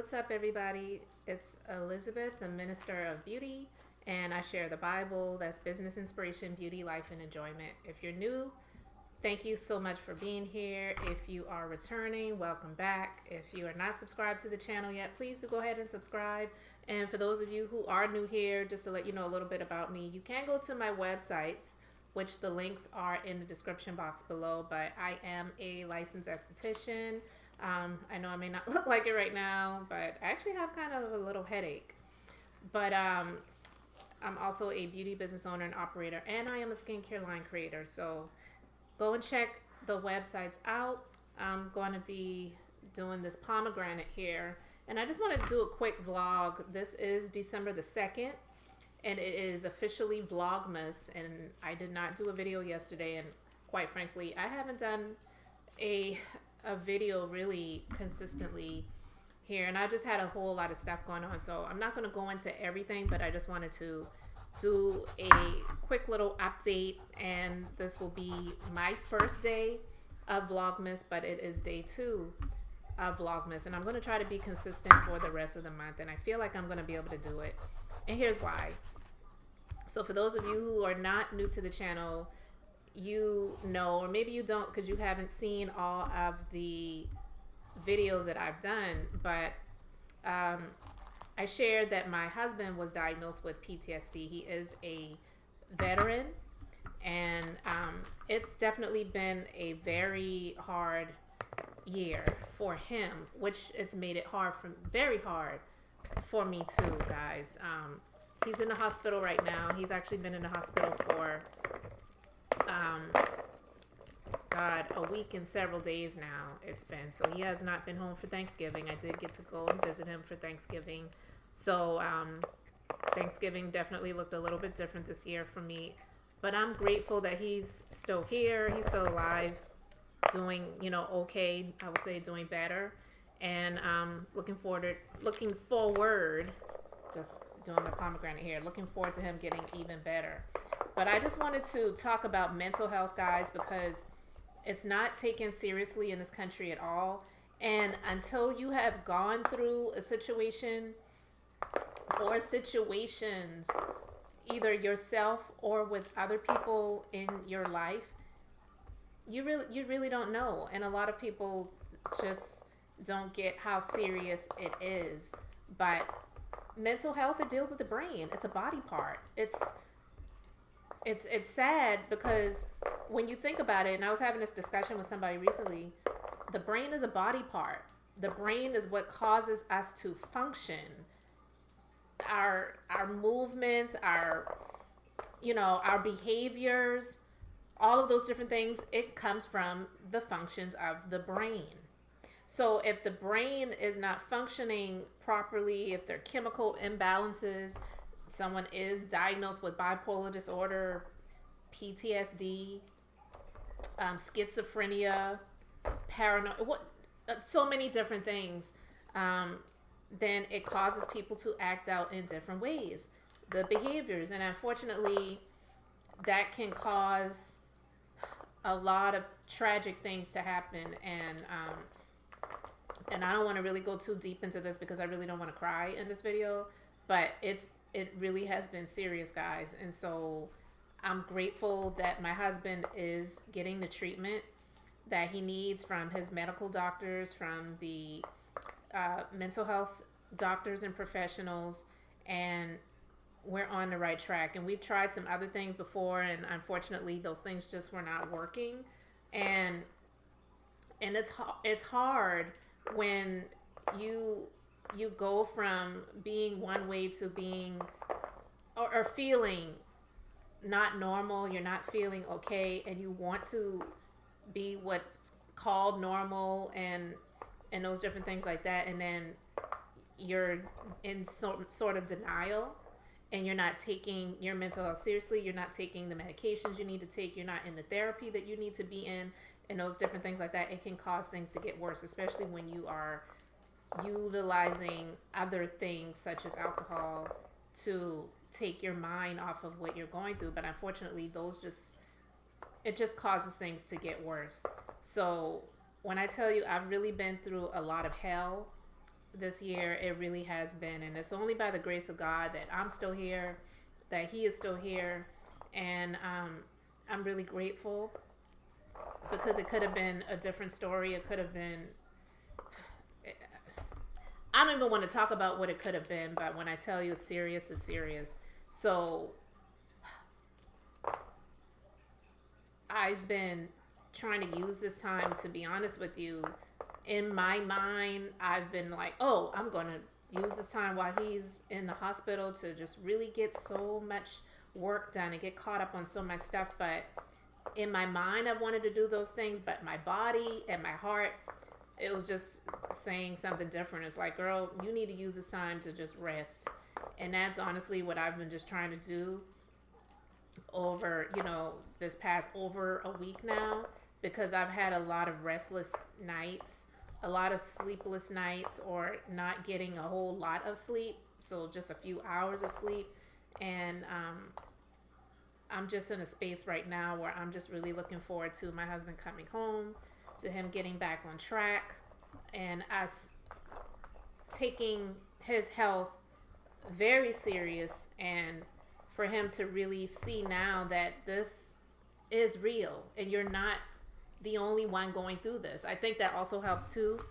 what's up, everybody? It's Elizabeth, the Minister of Beauty, and I share the Bible. That's business inspiration, beauty, life, and enjoyment. If you're new, thank you so much for being here. If you are returning, welcome back. If you are not subscribed to the channel yet, please do go ahead and subscribe. And for those of you who are new here, just to let you know a little bit about me, you can go to my websites, which the links are in the description box below, but I am a licensed esthetician. I know I may not look like it right now, but I actually have kind of a little headache. But I'm also a beauty business owner and operator, and I am a skincare line creator. So go and check the websites out. I'm going to be doing this pomegranate here, and I just want to do a quick vlog. This is December the 2nd, and it is officially Vlogmas, and I did not do a video yesterday, and quite frankly, I haven't done a video really consistently here, and I just had a whole lot of stuff going on, so I'm not going to go into everything, but I just wanted to do a quick little update. And this will be my first day of Vlogmas, but it is day 2 of Vlogmas, and I'm going to try to be consistent for the rest of the month, and I feel like I'm going to be able to do it, and here's why. So for those of you who are not new to the channel, you know, or maybe you don't because you haven't seen all of the videos that I've done, but I shared that my husband was diagnosed with PTSD. He is a veteran, and it's definitely been a very hard year for him, which it's made it very hard for me too, guys. He's in the hospital right now. He's actually been in the hospital for a week and several days now it's been. So he has not been home for Thanksgiving. I did get to go and visit him for Thanksgiving. So Thanksgiving definitely looked a little bit different this year for me. But I'm grateful that he's still here. He's still alive, doing, okay. I would say doing better. And looking forward, just doing my pomegranate here, looking forward to him getting even better. But I just wanted to talk about mental health, guys, because it's not taken seriously in this country at all. And until you have gone through a situation or situations, either yourself or with other people in your life, you really don't know. And a lot of people just don't get how serious it is. But mental health, it deals with the brain. It's a body part. It's sad because when you think about it, and I was having this discussion with somebody recently, the brain is a body part. The brain is what causes us to function. Our movements, our behaviors, all of those different things, it comes from the functions of the brain. So if the brain is not functioning properly, if there are chemical imbalances, someone is diagnosed with bipolar disorder, PTSD, schizophrenia, paranoia, so many different things, then it causes people to act out in different ways, the behaviors. And unfortunately, that can cause a lot of tragic things to happen. And I don't want to really go too deep into this because I really don't want to cry in this video, but it really has been serious, guys. And so I'm grateful that my husband is getting the treatment that he needs from his medical doctors, from the mental health doctors and professionals, and we're on the right track. And we've tried some other things before, and unfortunately those things just were not working. And it's hard when you go from being one way to being or feeling not normal. You're not feeling okay, and you want to be what's called normal and those different things like that, and then you're in sort of denial, and you're not taking your mental health seriously. You're not taking the medications you need to take. You're not in the therapy that you need to be in, and those different things like that. It can cause things to get worse, especially when you are utilizing other things such as alcohol to take your mind off of what you're going through. But unfortunately, it just causes things to get worse. So when I tell you I've really been through a lot of hell this year. It really has been, and it's only by the grace of God that I'm still here, that He is still here, and I'm really grateful, because it could have been a different story. It could have been. I don't even want to talk about what it could have been, but when I tell you it's serious, it's serious. So I've been trying to use this time, to be honest with you. In my mind, I've been like, oh, I'm going to use this time while he's in the hospital to just really get so much work done and get caught up on so much stuff. But in my mind, I wanted to do those things, but my body and my heart, it was just saying something different. It's like, girl, you need to use this time to just rest. And that's honestly what I've been just trying to do over, this past over a week now, because I've had a lot of restless nights, a lot of sleepless nights, or not getting a whole lot of sleep. So just a few hours of sleep. And I'm just in a space right now where I'm just really looking forward to my husband coming home, to him getting back on track, and us taking his health very serious, and for him to really see now that this is real and you're not the only one going through this. I think that also helps too,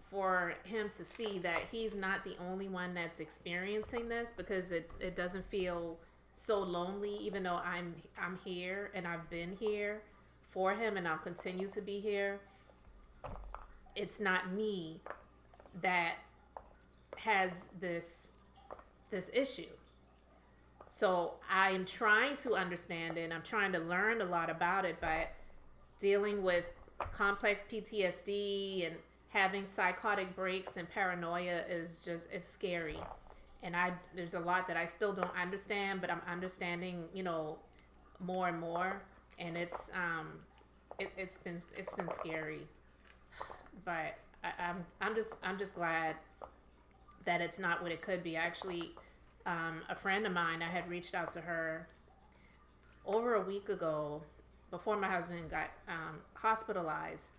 for him to see that he's not the only one that's experiencing this, because it doesn't feel so lonely, even though I'm here and I've been here for him, and I'll continue to be here. It's not me that has this issue. So I'm trying to understand it, and I'm trying to learn a lot about it, but dealing with complex PTSD and having psychotic breaks and paranoia is just, it's scary. And there's a lot that I still don't understand, but I'm understanding, more and more. And it's been scary, but I'm just glad that it's not what it could be. Actually, a friend of mine, I had reached out to her over a week ago, before my husband got hospitalized,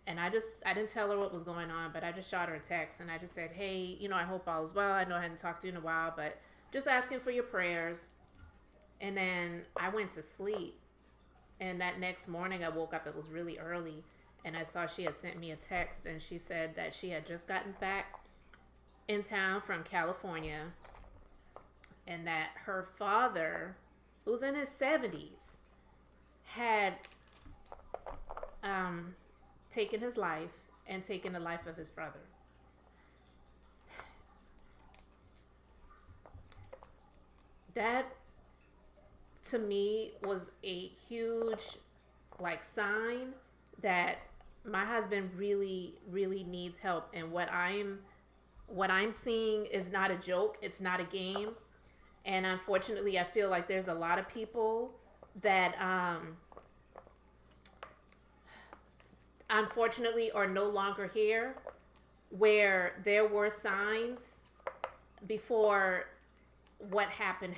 and I didn't tell her what was going on, but I just shot her a text, and I just said, hey, I hope all is well. I know I hadn't talked to you in a while, but just asking for your prayers. And then I went to sleep. And that next morning I woke up, it was really early, and I saw she had sent me a text, and she said that she had just gotten back in town from California, and that her father, who's in his 70s, had taken his life and taken the life of his brother. That, to me, was a huge sign that my husband really, really needs help, and what I'm seeing is not a joke. It's not a game. And unfortunately, I feel like there's a lot of people that unfortunately are no longer here, where there were signs before what happened,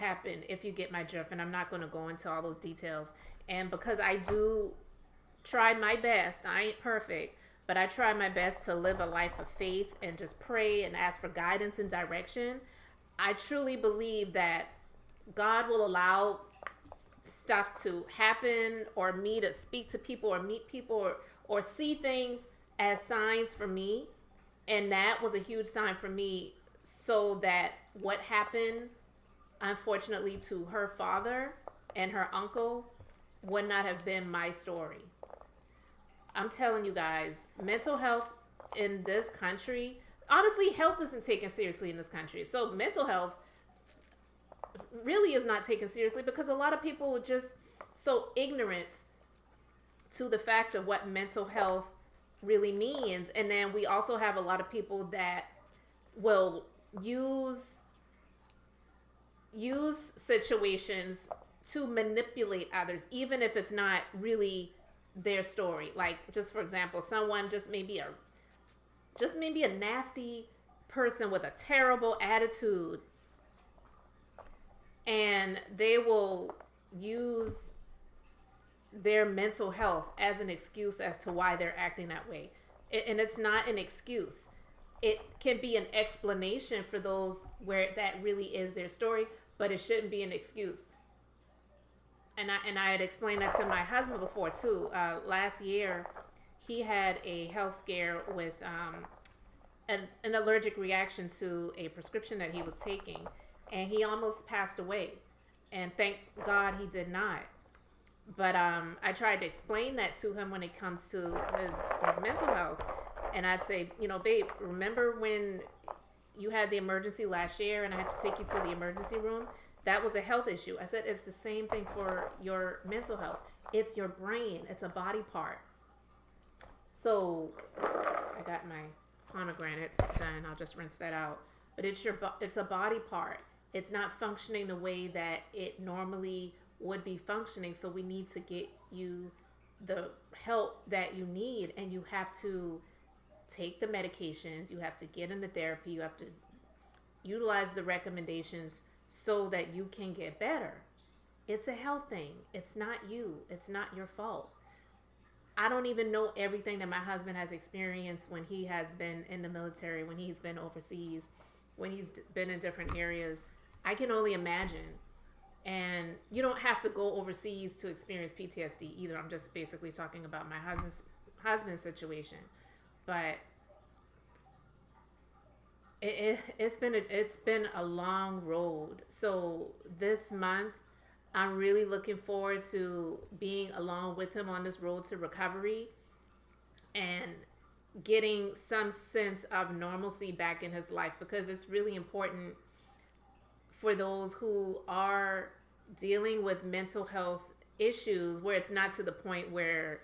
if you get my drift. And I'm not going to go into all those details. And because I do try my best, I ain't perfect, but I try my best to live a life of faith and just pray and ask for guidance and direction. I truly believe that God will allow stuff to happen, or me to speak to people or meet people, or see things as signs for me. And that was a huge sign for me, so that what happened, unfortunately, to her father and her uncle would not have been my story. I'm telling you guys, mental health in this country, honestly, health isn't taken seriously in this country. So mental health really is not taken seriously, because a lot of people are just so ignorant to the fact of what mental health really means. And then we also have a lot of people that will use situations to manipulate others, even if it's not really their story. Like, just for example, someone just maybe a nasty person with a terrible attitude, and they will use their mental health as an excuse as to why they're acting that way. And it's not an excuse. it can be an explanation for those where that really is their story, but it shouldn't be an excuse. And I had explained that to my husband before too. Last year, he had a health scare with an allergic reaction to a prescription that he was taking, and he almost passed away. And thank God he did not. But I tried to explain that to him when it comes to his mental health. And I'd say, babe, remember when you had the emergency last year and I had to take you to the emergency room? That was a health issue. I said, it's the same thing for your mental health. It's your brain. It's a body part. So I got my pomegranate done. I'll just rinse that out. But it's a body part. It's not functioning the way that it normally would be functioning. So we need to get you the help that you need, and you have to take the medications, you have to get into therapy, you have to utilize the recommendations so that you can get better. It's a health thing. It's not you. It's not your fault. I don't even know everything that my husband has experienced when he has been in the military, when he's been overseas, when he's been in different areas. I can only imagine. And you don't have to go overseas to experience PTSD either. I'm just basically talking about my husband's situation. But it's been a long road. So this month, I'm really looking forward to being along with him on this road to recovery and getting some sense of normalcy back in his life, because it's really important for those who are dealing with mental health issues where it's not to the point where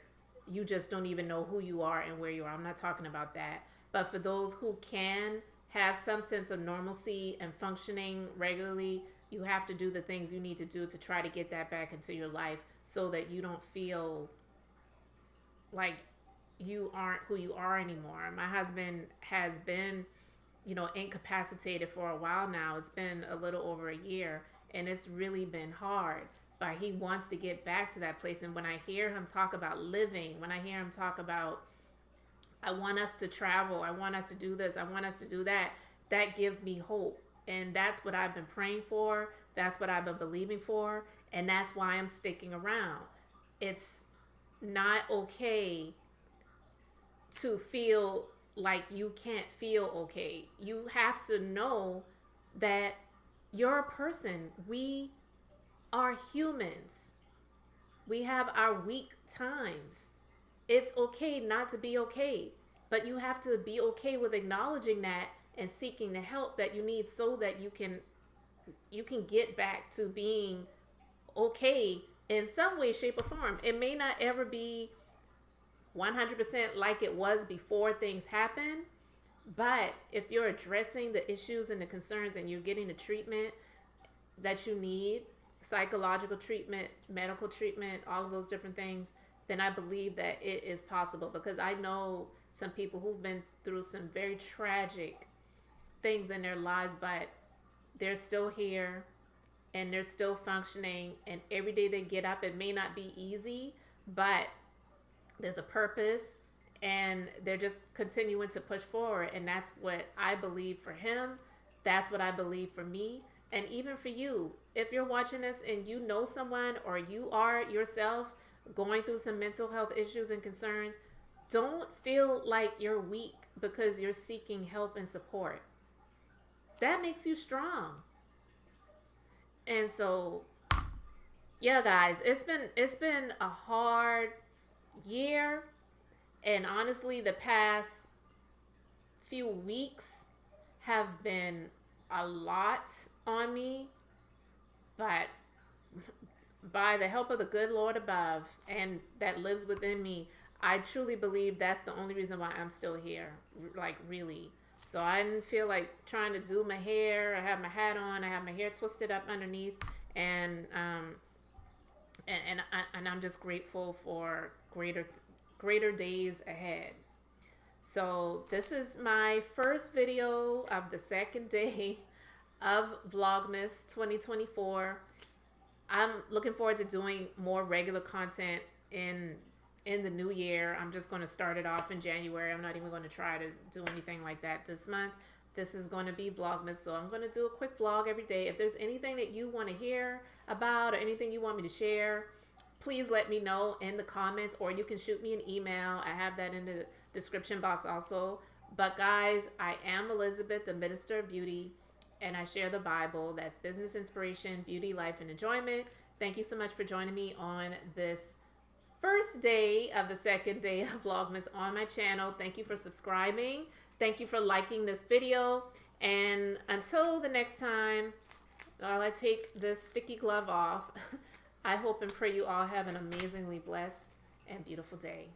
you just don't even know who you are and where you are. I'm not talking about that. But for those who can have some sense of normalcy and functioning regularly, you have to do the things you need to do to try to get that back into your life so that you don't feel like you aren't who you are anymore. My husband has been, incapacitated for a while now. It's been a little over a year, and it's really been hard. But he wants to get back to that place. And when I hear him talk about living, when I hear him talk about, I want us to travel, I want us to do this, I want us to do that, that gives me hope. And that's what I've been praying for. That's what I've been believing for. And that's why I'm sticking around. It's not okay to feel like you can't feel okay. You have to know that you're a person. We are humans. We have our weak times. It's okay not to be okay, but you have to be okay with acknowledging that and seeking the help that you need so that you can get back to being okay in some way, shape, or form. It may not ever be 100% like it was before things happen, but if you're addressing the issues and the concerns and you're getting the treatment that you need, psychological treatment, medical treatment, all of those different things, then I believe that it is possible, because I know some people who've been through some very tragic things in their lives, but they're still here and they're still functioning, and every day they get up, it may not be easy, but there's a purpose and they're just continuing to push forward. And that's what I believe for him. That's what I believe for me. And even for you, if you're watching this and you know someone or you are yourself going through some mental health issues and concerns, don't feel like you're weak because you're seeking help and support. That makes you strong. And so, yeah, guys, it's been a hard year, and honestly, the past few weeks have been a lot on me, but by the help of the good Lord above and that lives within me, I truly believe that's the only reason why I'm still here, like really. So I didn't feel like trying to do my hair. I have my hat on. I have my hair twisted up underneath, and I'm just grateful for greater days ahead. So this is my first video of the second day of Vlogmas 2024. I'm looking forward to doing more regular content in in the new year. I'm just going to start it off in January. I'm not even going to try to do anything like that this month. This is going to be Vlogmas, so I'm going to do a quick vlog every day. If there's anything that you want to hear about or anything you want me to share, please let me know in the comments, or you can shoot me an email. I have that in the description box also. But guys, I am Elizabeth, the Minister of Beauty, and I share the Bible. That's business inspiration, beauty, life, and enjoyment. Thank you so much for joining me on this first day of the second day of Vlogmas on my channel. Thank you for subscribing. Thank you for liking this video. And until the next time, while I take this sticky glove off, I hope and pray you all have an amazingly blessed and beautiful day.